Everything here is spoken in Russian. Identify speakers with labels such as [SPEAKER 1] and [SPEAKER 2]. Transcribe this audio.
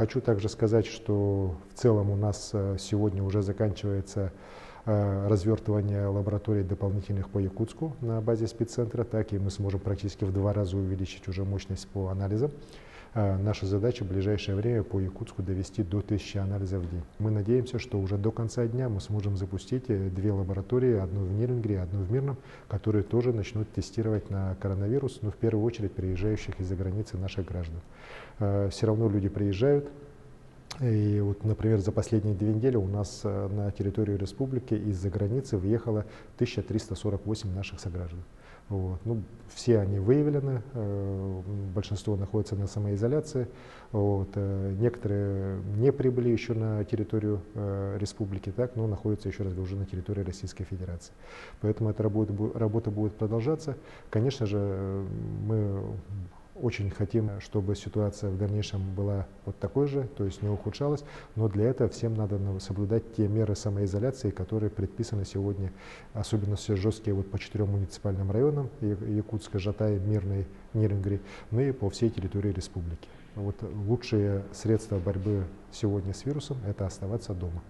[SPEAKER 1] Хочу также сказать, что в целом у нас сегодня уже заканчивается развертывание лабораторий дополнительных по Якутску на базе спеццентра, так и мы сможем практически в 2 раза увеличить уже мощность по анализам. Наша задача в ближайшее время по Якутску довести до 1000 анализов в день. Мы надеемся, что уже до конца дня мы сможем запустить 2 лаборатории, одну в Нирингре, одну в Мирном, которые тоже начнут тестировать на коронавирус, но в первую очередь приезжающих из-за границы наших граждан. Все равно люди приезжают. И вот, например, за последние 2 недели у нас на территорию республики из-за границы въехало 1348 наших сограждан. Вот. Ну, все они выявлены, большинство находится на самоизоляции, вот. Некоторые не прибыли еще на территорию республики, так, но находятся, еще раз говорю, уже на территории Российской Федерации. Поэтому эта работа будет продолжаться. Конечно же, мы очень хотим, чтобы ситуация в дальнейшем была вот такой же, то есть не ухудшалась, но для этого всем надо соблюдать те меры самоизоляции, которые предписаны сегодня, особенно все жесткие вот по 4 муниципальным районам: Якутска, Жатай, Мирный, Нирингри, ну и по всей территории республики. Вот лучшие средства борьбы сегодня с вирусом — это оставаться дома.